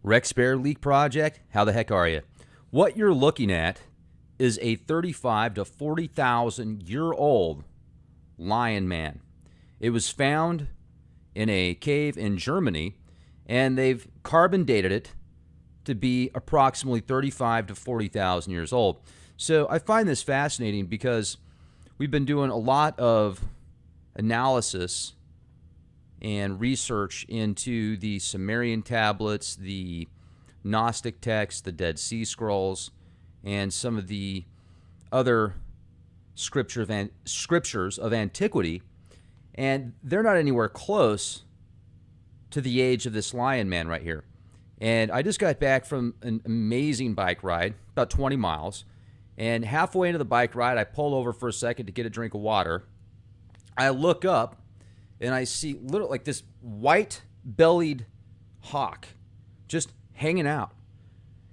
Rex Bear Leak Project, how the heck are you? What you're looking at is a 35 to 40,000 year old Lionman. It was found in a cave in Germany, and they've carbon dated it to be approximately 35 to 40,000 years old. So I find this fascinating because we've been doing a lot of analysis and research into the Sumerian tablets, the Gnostic texts, the Dead Sea Scrolls, and some of the other scriptures of antiquity, and they're not anywhere close to the age of this lion man right here. And I just got back from an amazing bike ride, about 20 miles, and halfway into the bike ride, I pull over for a second to get a drink of water. I look up, and I see little like this white-bellied hawk just hanging out.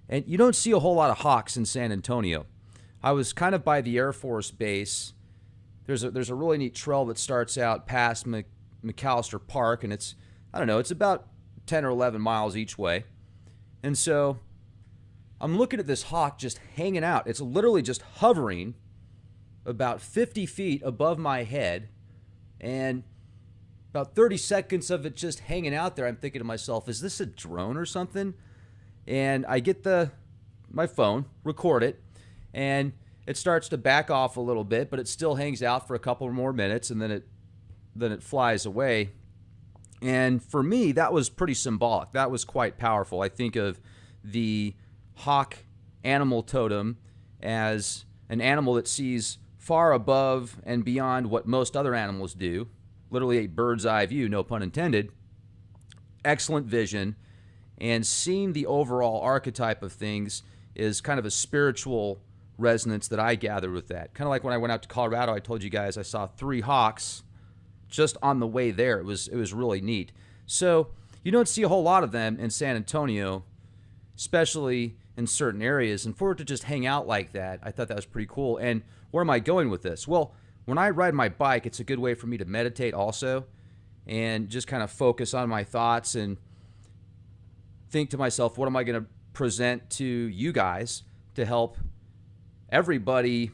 And you don't see a whole lot of hawks in San Antonio. I was kind of by the Air Force Base. There's a really neat trail that starts out past McAllister Park, and it's about 10 or 11 miles each way. And so I'm looking at this hawk just hanging out. It's literally just hovering about 50 feet above my head, and about 30 seconds of it just hanging out there. I'm thinking to myself, is this a drone or something? And I get my phone, record it, and it starts to back off a little bit, but it still hangs out for a couple more minutes, and then it flies away. And for me, that was pretty symbolic. That was quite powerful. I think of the hawk animal totem as an animal that sees far above and beyond what most other animals do. Literally a bird's eye view, no pun intended. Excellent vision. And seeing the overall archetype of things is kind of a spiritual resonance that I gathered with that. Kind of like when I went out to Colorado, I told you guys I saw 3 hawks just on the way there. It was really neat. So you don't see a whole lot of them in San Antonio, especially in certain areas. And for it to just hang out like that, I thought that was pretty cool. And where am I going with this? Well, when I ride my bike, it's a good way for me to meditate also and just kind of focus on my thoughts and think to myself, what am I going to present to you guys to help everybody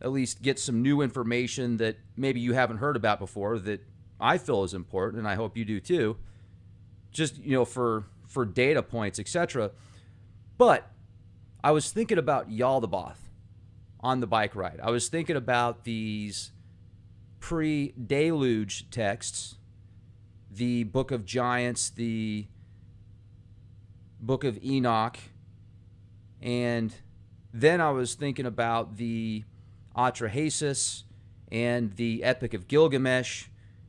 at least get some new information that maybe you haven't heard about before that I feel is important, and I hope you do too, just, for data points, etc. But I was thinking about Yaldabaoth on the bike ride. I was thinking about these pre-deluge texts, the Book of Giants, the Book of Enoch, and then I was thinking about the Atrahasis and the Epic of Gilgamesh,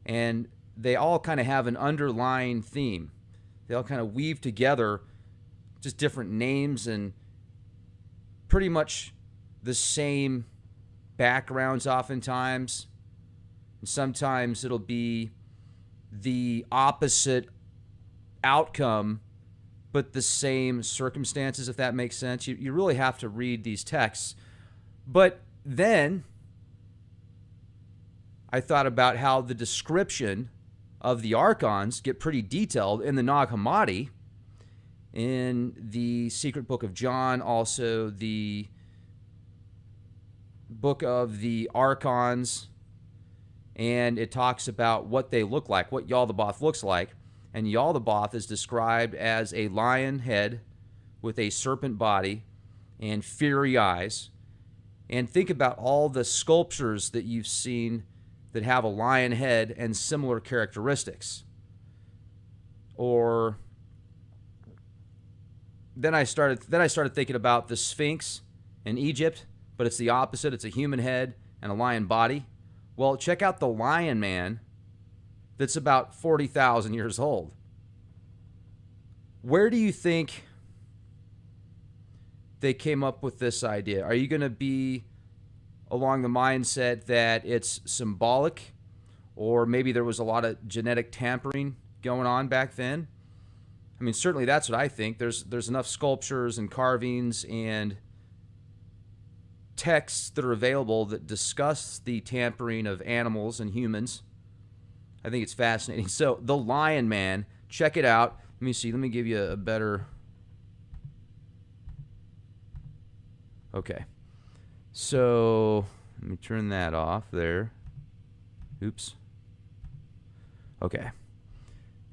and they all kind of have an underlying theme. They all kind of weave together just different names and pretty much the same backgrounds oftentimes. And sometimes it'll be the opposite outcome, but the same circumstances, if that makes sense. You really have to read these texts. But then I thought about how the description of the archons get pretty detailed in the Nag Hammadi, in the Secret Book of John, also the Book of the Archons, and it talks about what they look like, what Yaldabaoth looks like. And Yaldabaoth is described as a lion head with a serpent body and fiery eyes. And think about all the sculptures that you've seen that have a lion head and similar characteristics. Or then I started thinking about the Sphinx in Egypt, but it's the opposite. It's a human head and a lion body. Well, check out the Lion Man that's about 40,000 years old. Where do you think they came up with this idea? Are you going to be along the mindset that it's symbolic, or maybe there was a lot of genetic tampering going on back then? I mean, certainly that's what I think. There's enough sculptures and carvings and texts that are available that discuss the tampering of animals and humans. I think it's fascinating. So the Lion Man, check it out. Let me see. Let me give you a better... Okay. So, let me turn that off there. Oops. Okay.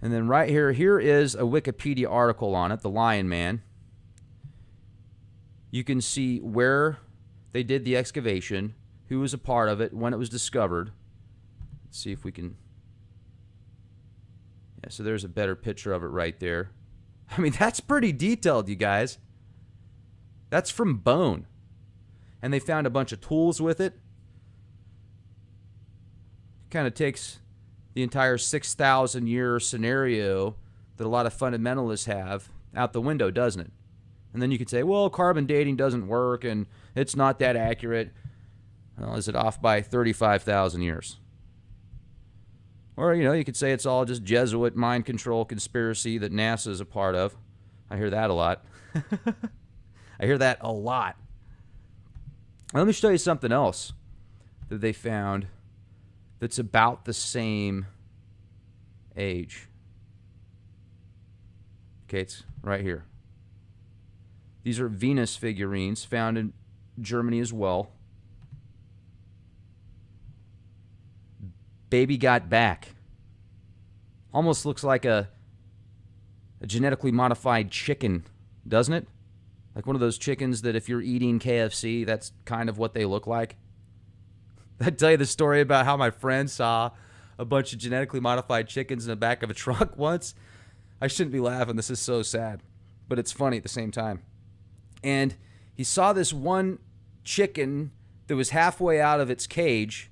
And then right here is a Wikipedia article on it, the Lionman. You can see where they did the excavation, who was a part of it, when it was discovered. Let's see if we can... Yeah, so there's a better picture of it right there. I mean, that's pretty detailed, you guys. That's from bone. And they found a bunch of tools with it. Kind of takes the entire 6,000-year scenario that a lot of fundamentalists have out the window, doesn't it? And then you could say, well, carbon dating doesn't work and it's not that accurate. Well, is it off by 35,000 years? Or, you could say it's all just Jesuit mind control conspiracy that NASA is a part of. I hear that a lot. I hear that a lot. Let me show you something else that they found that's about the same age. Okay, it's right here. These are Venus figurines found in Germany as well. Baby got back. Almost looks like a genetically modified chicken, doesn't it? Like one of those chickens that if you're eating KFC, that's kind of what they look like. I'll tell you the story about how my friend saw a bunch of genetically modified chickens in the back of a truck once. I shouldn't be laughing. This is so sad. But it's funny at the same time. And he saw this one chicken that was halfway out of its cage,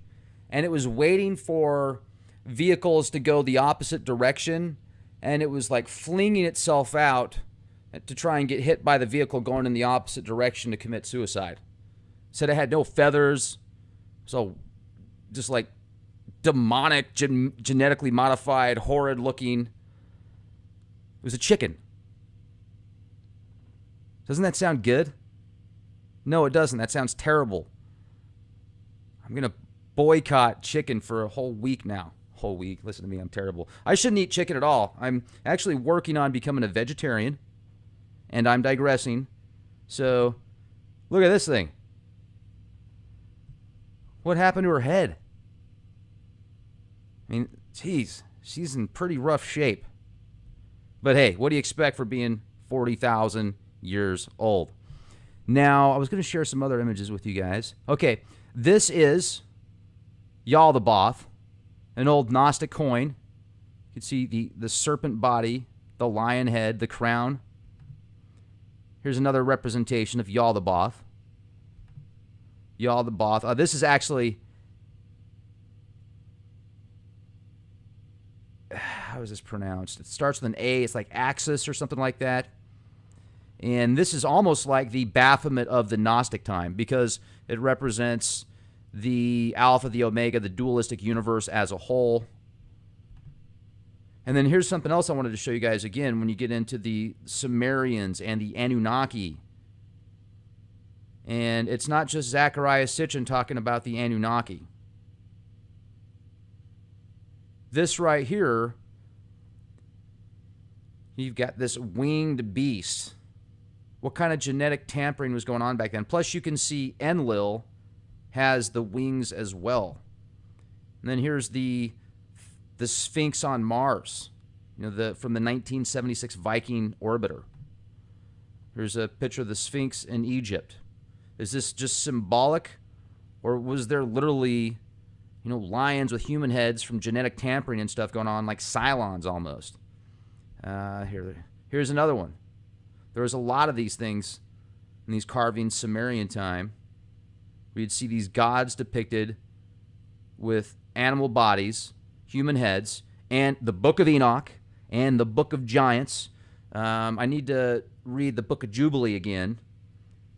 and it was waiting for vehicles to go the opposite direction, and it was like flinging itself out to try and get hit by the vehicle going in the opposite direction to commit suicide. Said it had no feathers, so just like demonic, genetically modified, horrid looking. It was a chicken. Doesn't that sound good? No, it doesn't. That sounds terrible. I'm going to boycott chicken for a whole week now. Whole week. Listen to me, I'm terrible. I shouldn't eat chicken at all. I'm actually working on becoming a vegetarian, and I'm digressing. So, look at this thing. What happened to her head? I mean, geez, she's in pretty rough shape. But hey, what do you expect for being 40,000 years old? Now, I was going to share some other images with you guys. Okay, this is Yaldabaoth, an old Gnostic coin. You can see the serpent body, the lion head, the crown. Here's another representation of Yaldabaoth. Yaldabaoth. This is actually... How is this pronounced? It starts with an A. It's like Axis or something like that. And this is almost like the Baphomet of the Gnostic time because it represents the Alpha, the Omega, the dualistic universe as a whole. And then here's something else I wanted to show you guys again when you get into the Sumerians and the Anunnaki. And it's not just Zecharia Sitchin talking about the Anunnaki. This right here, you've got this winged beast. What kind of genetic tampering was going on back then? Plus, you can see Enlil has the wings as well. And then here's the Sphinx on Mars, from the 1976 Viking orbiter. Here's a picture of the Sphinx in Egypt. Is this just symbolic, or was there literally, lions with human heads from genetic tampering and stuff going on, like Cylons almost? Here's another one. There was a lot of these things in these carvings Sumerian time. We'd see these gods depicted with animal bodies, human heads, and the Book of Enoch and the Book of Giants. I need to read the Book of Jubilee again.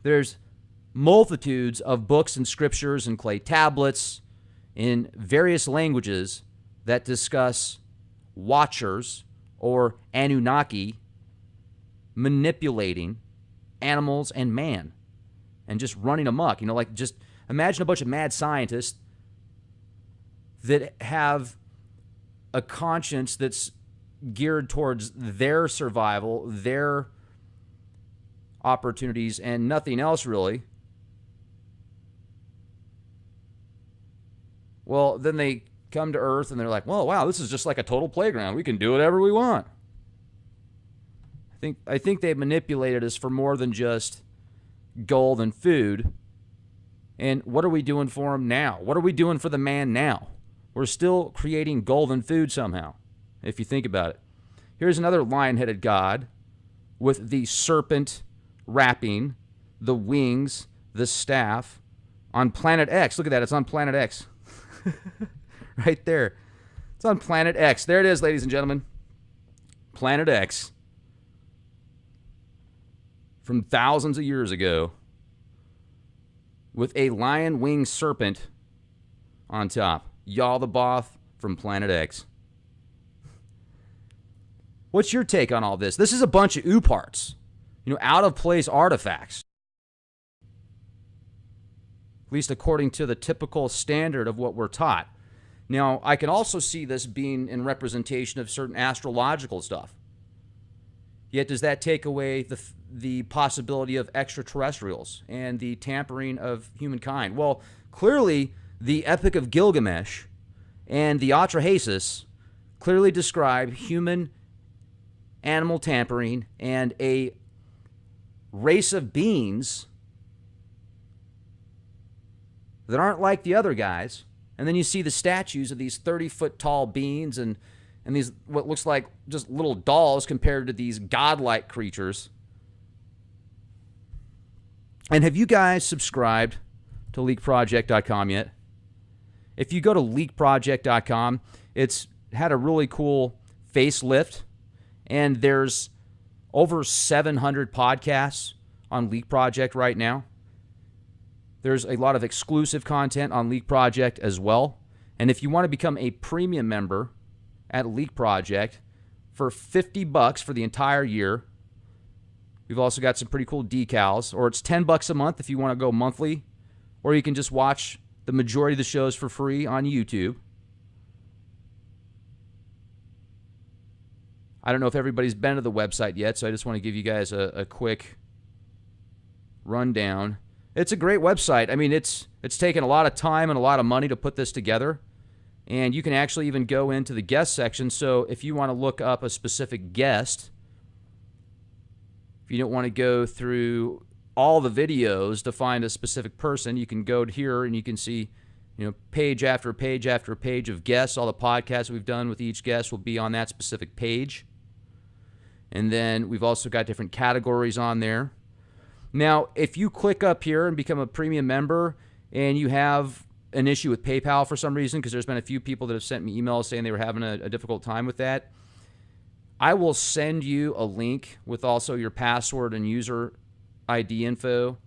There's multitudes of books and scriptures and clay tablets in various languages that discuss watchers or Anunnaki manipulating animals and man and just running amok. Just imagine a bunch of mad scientists that have a conscience that's geared towards their survival, their opportunities, and nothing else really, well, then they come to Earth and they're like, well, wow, this is just like a total playground. We can do whatever we want. I think they manipulated us for more than just gold and food. And what are we doing for them now? What are we doing for the man now? We're still creating gold and food somehow, if you think about it. Here's another lion-headed god with the serpent wrapping, the wings, the staff on Planet X. Look at that. It's on Planet X. Right there. It's on Planet X. There it is, ladies and gentlemen. Planet X. From thousands of years ago, with a lion-winged serpent on top. Yaldabaoth from Planet X. What's your take on all this? This is a bunch of OOPARTs, out-of-place artifacts. At least according to the typical standard of what we're taught. Now, I can also see this being in representation of certain astrological stuff. Yet does that take away the possibility of extraterrestrials and the tampering of humankind? Well, clearly, the Epic of Gilgamesh and the Atrahasis clearly describe human-animal tampering and a race of beings that aren't like the other guys. And then you see the statues of these 30-foot tall beings and these what looks like just little dolls compared to these godlike creatures. And have you guys subscribed to leakproject.com yet? If you go to leakproject.com, it's had a really cool facelift, and there's over 700 podcasts on Leak Project right now. There's a lot of exclusive content on Leak Project as well. And if you want to become a premium member at Leak Project for $50 for the entire year, we've also got some pretty cool decals. Or it's $10 a month if you want to go monthly. Or you can just watch the majority of the shows for free on YouTube. I don't know if everybody's been to the website yet, so I just want to give you guys a quick rundown. It's a great website. I mean, it's taken a lot of time and a lot of money to put this together. And you can actually even go into the guest section. So if you want to look up a specific guest, if you don't want to go through all the videos to find a specific person, you can go here and you can see, page after page after page of guests. All the podcasts we've done with each guest will be on that specific page. And then we've also got different categories on there. Now, if you click up here and become a premium member and you have an issue with PayPal for some reason, because there's been a few people that have sent me emails saying they were having a difficult time with that, I will send you a link with also your password and user ID info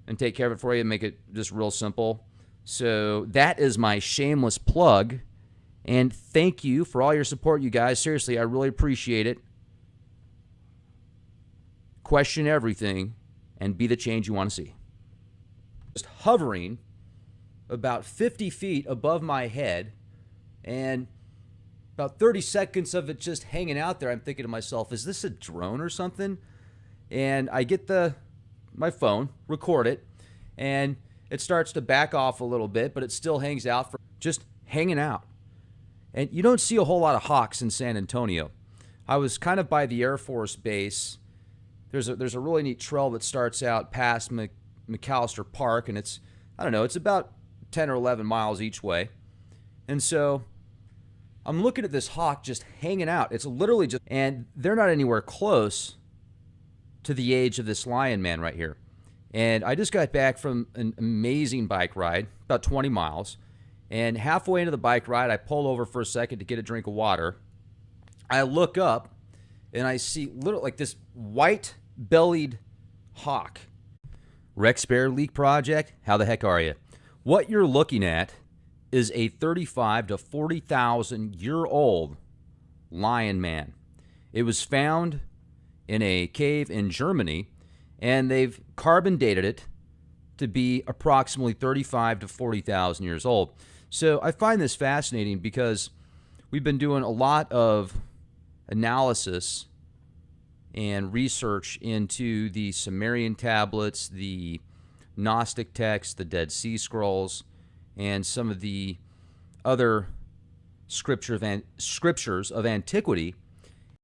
and take care of it for you and make it just real simple. So that is my shameless plug. And thank you for all your support, you guys. Seriously, I really appreciate it. Question everything and be the change you want to see. Just hovering about 50 feet above my head and about 30 seconds of it just hanging out there. I'm thinking to myself, is this a drone or something? And I get my phone, record it, and it starts to back off a little bit, but it still hangs out for just hanging out. And you don't see a whole lot of hawks in San Antonio. I was kind of by the Air Force Base. There's a really neat trail that starts out past McAllister Park, and it's about 10 or 11 miles each way. And so I'm looking at this hawk just hanging out. It's literally just, and they're not anywhere close to the age of this lion man right here. And I just got back from an amazing bike ride, about 20 miles. And halfway into the bike ride, I pull over for a second to get a drink of water. I look up and I see like this white-bellied hawk. Rex Bear Leak Project, how the heck are you? What you're looking at is a 35 to 40,000 year old lion man. It was found in a cave in Germany, and they've carbon dated it to be approximately 35 to 40,000 years old. So I find this fascinating because we've been doing a lot of analysis and research into the Sumerian tablets, the Gnostic texts, the Dead Sea Scrolls, and some of the other scriptures of antiquity